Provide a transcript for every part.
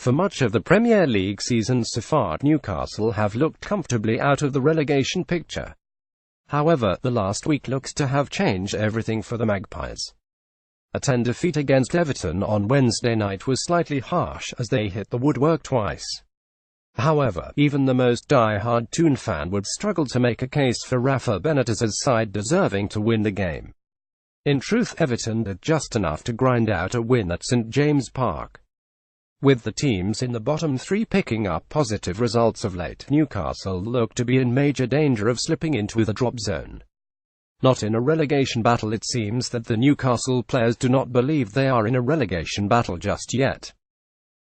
For much of the Premier League season so far, Newcastle have looked comfortably out of the relegation picture. However, the last week looks to have changed everything for the Magpies. A 10 defeat against Everton on Wednesday night was slightly harsh, as they hit the woodwork twice. However, even the most die-hard Toon fan would struggle to make a case for Rafa Benitez's side deserving to win the game. In truth, Everton did just enough to grind out a win at St James Park. With the teams in the bottom three picking up positive results of late, Newcastle look to be in major danger of slipping into the drop zone. Not in a relegation battle. It seems that the Newcastle players do not believe they are in a relegation battle just yet.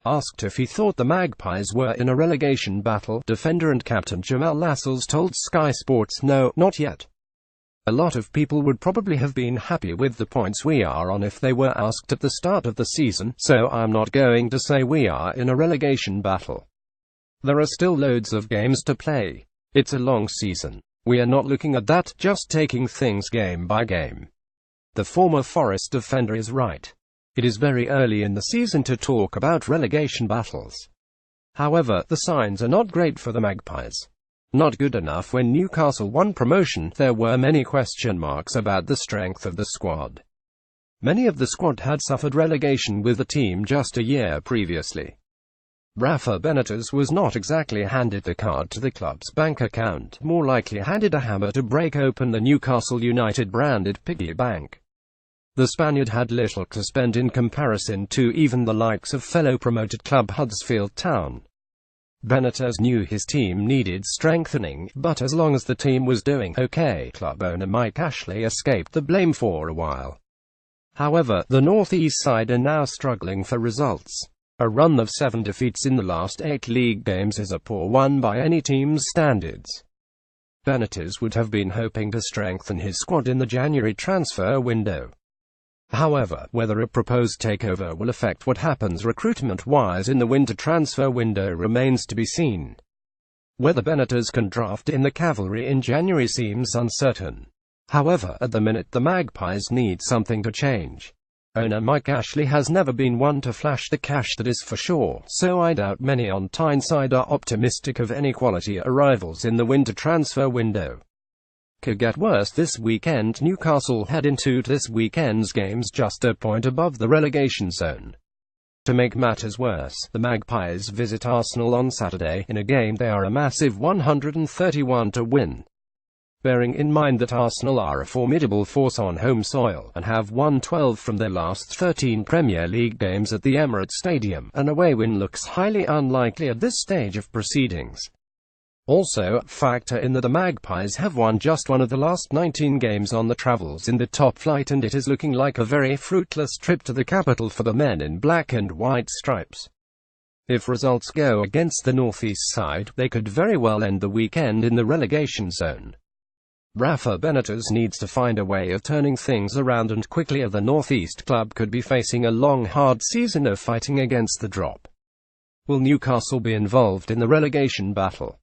Asked if he thought the Magpies were in a relegation battle, defender and captain Jamal Lascelles told Sky Sports, "No, not yet. A lot of people would probably have been happy with the points we are on if they were asked at the start of the season, so I'm not going to say we are in a relegation battle. There are still loads of games to play. It's a long season. We are not looking at that, just taking things game by game." The former Forest defender is right. It is very early in the season to talk about relegation battles. However, the signs are not great for the Magpies. Not good enough. When Newcastle won promotion, there were many question marks about the strength of the squad. Many of the squad had suffered relegation with the team just a year previously. Rafa Benitez was not exactly handed the card to the club's bank account, more likely handed a hammer to break open the Newcastle United branded piggy bank. The Spaniard had little to spend in comparison to even the likes of fellow promoted club Huddersfield Town. Benitez knew his team needed strengthening, but as long as the team was doing okay, club owner Mike Ashley escaped the blame for a while. However, the North East side are now struggling for results. A run of 7 defeats in the last 8 league games is a poor one by any team's standards. Benitez would have been hoping to strengthen his squad in the January transfer window. However, whether a proposed takeover will affect what happens recruitment-wise in the winter transfer window remains to be seen. Whether Benitez can draft in the cavalry in January seems uncertain. However, at the minute the Magpies need something to change. Owner Mike Ashley has never been one to flash the cash, that is for sure, so I doubt many on Tyneside are optimistic of any quality arrivals in the winter transfer window. Could get worse this weekend. Newcastle head into this weekend's games just a point above the relegation zone. To make matters worse, the Magpies visit Arsenal on Saturday, in a game they are a massive 131 to win. Bearing in mind that Arsenal are a formidable force on home soil, and have won 12 from their last 13 Premier League games at the Emirates Stadium, an away win looks highly unlikely at this stage of proceedings. Also, factor in that the Magpies have won just one of the last 19 games on the travels in the top flight, and it is looking like a very fruitless trip to the capital for the men in black and white stripes. If results go against the northeast side, they could very well end the weekend in the relegation zone. Rafa Benitez needs to find a way of turning things around and quickly, or the northeast club could be facing a long hard season of fighting against the drop. Will Newcastle be involved in the relegation battle?